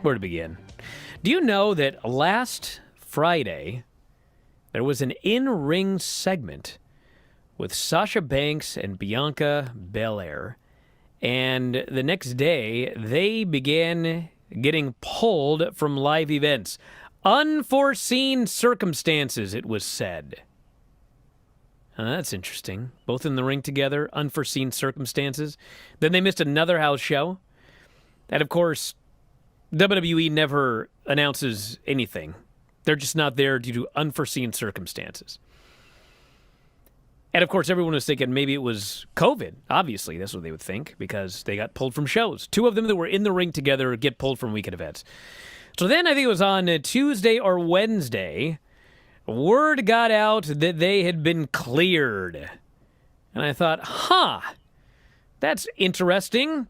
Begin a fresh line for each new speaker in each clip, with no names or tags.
Where to begin? Do you know that last Friday there was an in-ring segment with Sasha Banks and Bianca Belair, and the next day they began getting pulled from live events? Unforeseen circumstances, it was said. That's interesting. Both in the ring together, unforeseen circumstances. Then they missed another house show. And of course, WWE never announces anything. They're just not there due to unforeseen circumstances. And of course, everyone was thinking maybe it was COVID. Obviously, that's what they would think, because they got pulled from shows. Two of them that were in the ring together get pulled from weekend events. So then I think it was on Tuesday or Wednesday, word got out that they had been cleared. And I thought, that's interesting.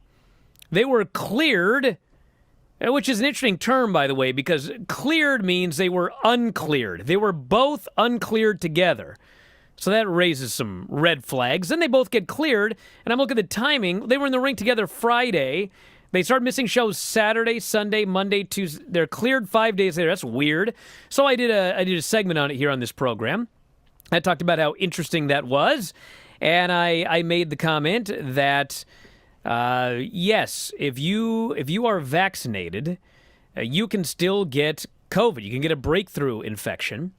They were cleared, which is an interesting term, by the way, because cleared means they were uncleared. They were both uncleared together. So that raises some red flags. Then they both get cleared, and I'm looking at the timing. They were in the ring together Friday. They started missing shows Saturday, Sunday, Monday, Tuesday. They're cleared 5 days later. That's weird. So I did a segment on it here on this program. I talked about how interesting that was, and I made the comment that yes, if you are vaccinated, you can still get COVID. You can get a breakthrough infection.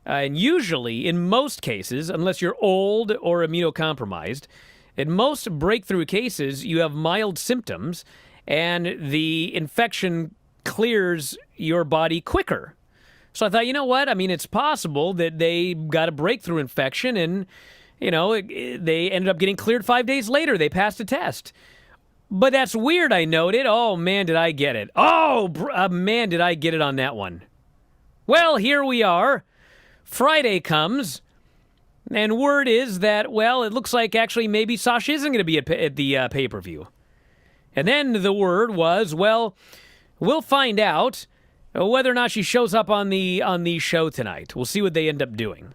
And usually, in most cases, unless you're old or immunocompromised, in most breakthrough cases, you have mild symptoms, and the infection clears your body quicker. So I thought, you know what? I mean, it's possible that they got a breakthrough infection, and, they ended up getting cleared 5 days later. They passed a test. But that's weird, I noted. Oh, man, did I get it. Man, did I get it on that one. Well, here we are. Friday comes, and word is that, well, it looks like actually maybe Sasha isn't going to be at the pay-per-view. And then the word was, well, we'll find out whether or not she shows up on the show tonight. We'll see what they end up doing.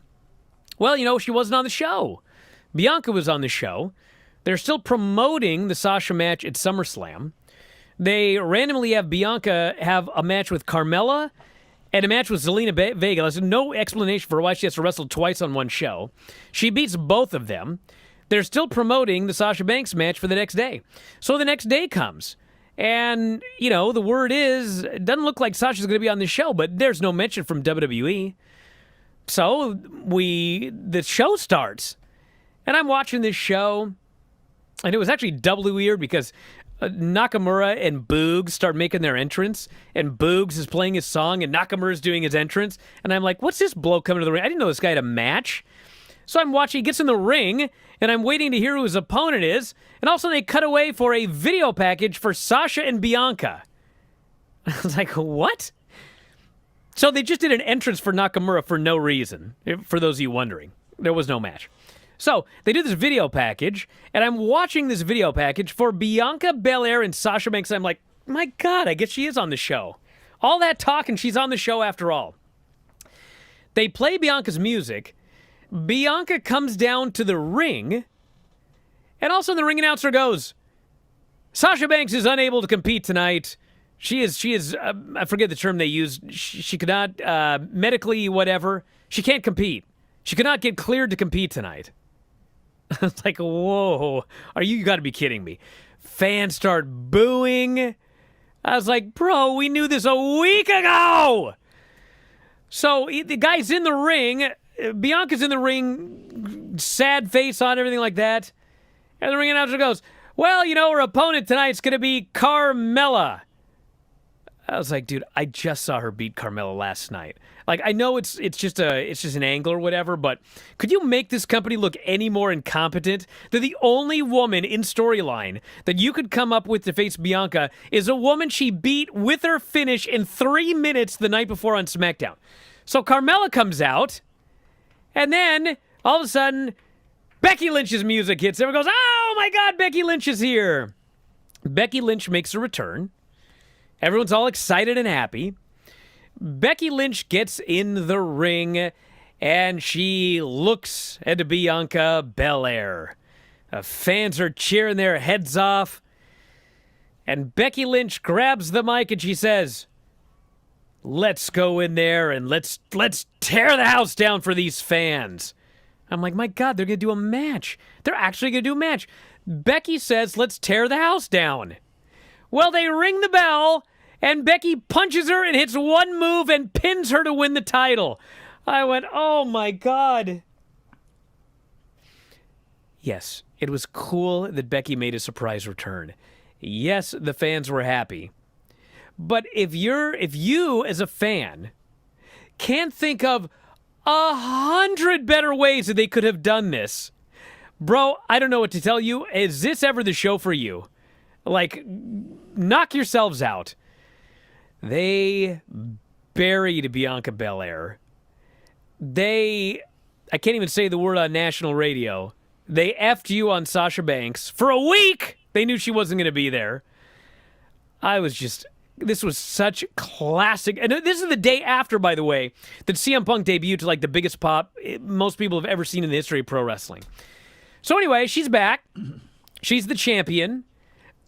Well, she wasn't on the show. Bianca was on the show. They're still promoting the Sasha match at SummerSlam. They randomly have Bianca have a match with Carmella and a match with Zelina Vega. There's no explanation for why she has to wrestle twice on one show. She beats both of them. They're still promoting the Sasha Banks match for the next day. So the next day comes. And, the word is, it doesn't look like Sasha's going to be on the show, but there's no mention from WWE. So the show starts. And I'm watching this show. And it was actually doubly weird because Nakamura and Boogs start making their entrance, and Boogs is playing his song, and Nakamura's doing his entrance, and I'm like, what's this bloke coming to the ring? I didn't know this guy had a match. So I'm watching, he gets in the ring, and I'm waiting to hear who his opponent is, and all of a sudden they cut away for a video package for Sasha and Bianca. I was like, what? So they just did an entrance for Nakamura for no reason, for those of you wondering. There was no match. So they do this video package, and I'm watching this video package for Bianca Belair and Sasha Banks. I'm like, my God, I guess she is on the show. All that talk, and she's on the show after all. They play Bianca's music. Bianca comes down to the ring, and also the ring announcer goes, Sasha Banks is unable to compete tonight. She is. I forget the term they used. She could not, medically, whatever. She can't compete. She could not get cleared to compete tonight. I was like, whoa, you got to be kidding me. Fans start booing. I was like, bro, we knew this a week ago. So the guy's in the ring. Bianca's in the ring, sad face on, everything like that. And the ring announcer goes, well, her opponent tonight's going to be Carmella. I was like, dude, I just saw her beat Carmella last night. Like, I know it's just an angle or whatever, but could you make this company look any more incompetent? That the only woman in storyline that you could come up with to face Bianca is a woman she beat with her finish in 3 minutes the night before on SmackDown. So Carmella comes out, and then all of a sudden, Becky Lynch's music hits. Everyone goes, oh my God, Becky Lynch is here. Becky Lynch makes a return. Everyone's all excited and happy. Becky Lynch gets in the ring, and she looks at Bianca Belair. Fans are cheering their heads off. And Becky Lynch grabs the mic and she says, let's go in there and let's tear the house down for these fans. I'm like, my God, they're going to do a match. They're actually going to do a match. Becky says, let's tear the house down. Well, they ring the bell, and Becky punches her and hits one move and pins her to win the title. I went, oh, my God. Yes, it was cool that Becky made a surprise return. Yes, the fans were happy. But if you as a fan can't think of 100 better ways that they could have done this, bro, I don't know what to tell you. Is this ever the show for you? Like, knock yourselves out. They buried Bianca Belair. I can't even say the word on national radio. They effed you on Sasha Banks. For a week, they knew she wasn't going to be there. This was such classic. And this is the day after, by the way, that CM Punk debuted to like the biggest pop most people have ever seen in the history of pro wrestling. So anyway, she's back. She's the champion.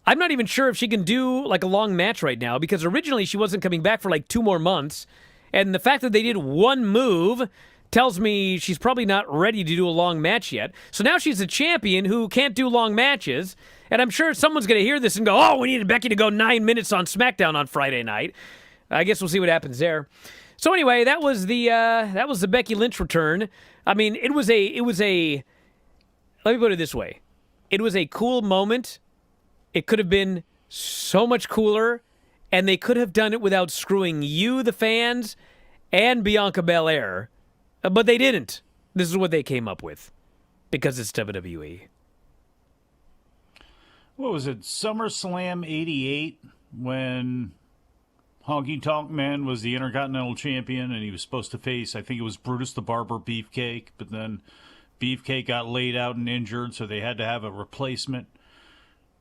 I'm not even sure if she can do like a long match right now because originally she wasn't coming back for like 2 more months. And the fact that they did one move tells me she's probably not ready to do a long match yet. So now she's a champion who can't do long matches. And I'm sure someone's going to hear this and go, oh, we needed Becky to go 9 minutes on SmackDown on Friday night. I guess we'll see what happens there. So anyway, that was the Becky Lynch return. I mean, it was a let me put it this way. It was a cool moment. It could have been so much cooler, and they could have done it without screwing you, the fans, and Bianca Belair. But they didn't. This is what they came up with because it's WWE.
What was it, SummerSlam 88, when Honky Tonk Man was the Intercontinental Champion and he was supposed to face, I think it was Brutus the Barber Beefcake, but then Beefcake got laid out and injured, so they had to have a replacement.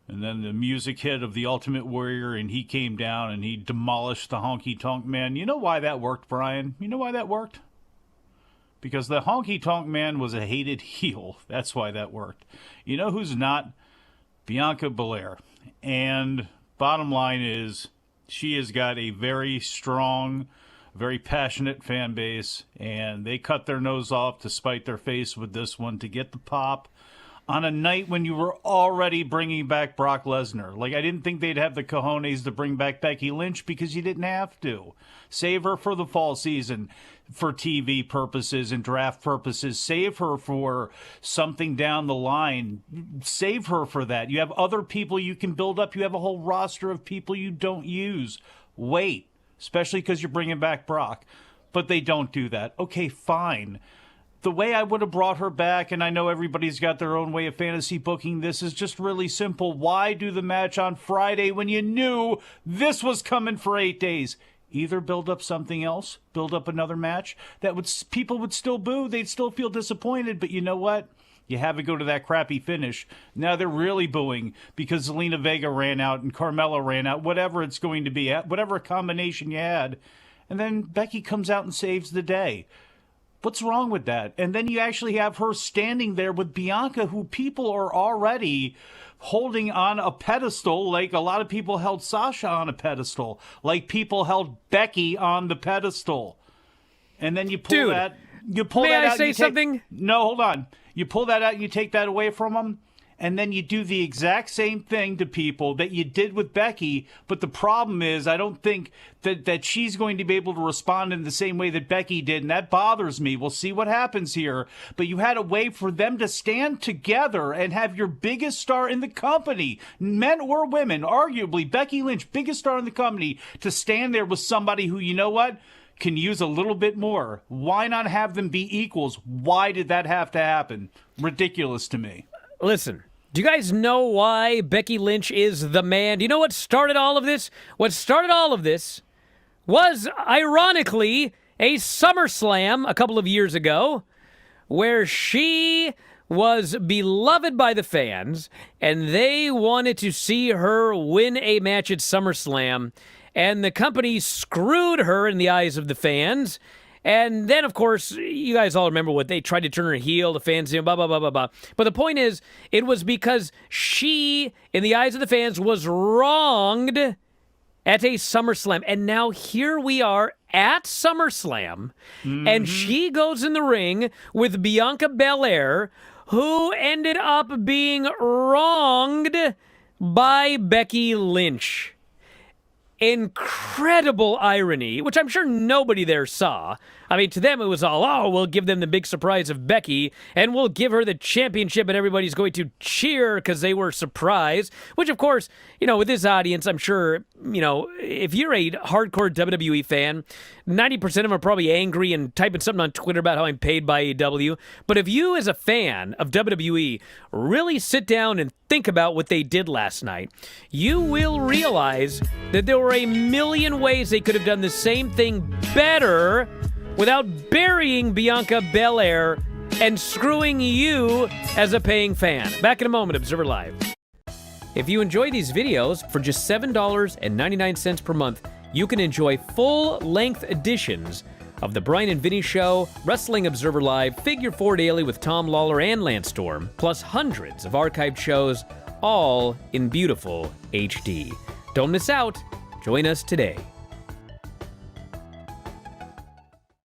And then the music hit of the Ultimate Warrior, and he came down and he demolished the Honky Tonk Man. You know why that worked, Brian? You know why that worked? Because the Honky Tonk Man was a hated heel. That's why that worked. You know who's not? Bianca Belair. And bottom line is, she has got a very strong, very passionate fan base, and they cut their nose off to spite their face with this one to get the pop on a night when you were already bringing back Brock Lesnar. Like, I didn't think they'd have the cojones to bring back Becky Lynch because you didn't have to. Save her for the fall season for TV purposes and draft purposes. Save her for something down the line. Save her for that. You have other people you can build up. You have a whole roster of people you don't use. Wait, especially because you're bringing back Brock. But they don't do that. Okay, fine. The way I would have brought her back, and I know everybody's got their own way of fantasy booking this, is just really simple. Why do the match on Friday when you knew this was coming for 8 days? Either build up something else, build up another match that people would still boo. They'd still feel disappointed. But you know what? You have to go to that crappy finish. Now they're really booing because Zelina Vega ran out and Carmella ran out, whatever it's going to be, whatever combination you had. And then Becky comes out and saves the day. What's wrong with that? And then you actually have her standing there with Bianca, who people are already holding on a pedestal, like a lot of people held Sasha on a pedestal, like people held Becky on the pedestal. And then you pull that out.
May I say something?
No, hold on. You pull that out and you take that away from them. And then you do the exact same thing to people that you did with Becky. But the problem is, I don't think that she's going to be able to respond in the same way that Becky did. And that bothers me. We'll see what happens here. But you had a way for them to stand together and have your biggest star in the company, men or women, arguably Becky Lynch, biggest star in the company, to stand there with somebody who, you know what, can use a little bit more. Why not have them be equals? Why did that have to happen? Ridiculous to me.
Listen, do you guys know why Becky Lynch is the man? Do you know what started all of this? What started all of this was, ironically, a SummerSlam a couple of years ago where she was beloved by the fans and they wanted to see her win a match at SummerSlam, and the company screwed her in the eyes of the fans. And then, of course, you guys all remember what they tried to turn her heel, the fans, blah, blah, blah, blah, blah. But the point is, it was because she, in the eyes of the fans, was wronged at a SummerSlam. And now here we are at SummerSlam, and she goes in the ring with Bianca Belair, who ended up being wronged by Becky Lynch. Incredible irony, which I'm sure nobody there saw. I mean, to them it was all, oh, we'll give them the big surprise of Becky, and we'll give her the championship, and everybody's going to cheer because they were surprised. Which, of course, with this audience, I'm sure, if you're a hardcore WWE fan, 90% of them are probably angry and typing something on Twitter about how I'm paid by AEW. But if you, as a fan of WWE, really sit down and think about what they did last night, you will realize that there were a million ways they could have done the same thing better without burying Bianca Belair and screwing you as a paying fan. Back in a moment, Observer Live. If you enjoy these videos, for just $7.99 per month, you can enjoy full-length editions of The Brian and Vinny Show, Wrestling Observer Live, Figure 4 Daily with Tom Lawler and Lance Storm, plus hundreds of archived shows, all in beautiful HD. Don't miss out. Join us today.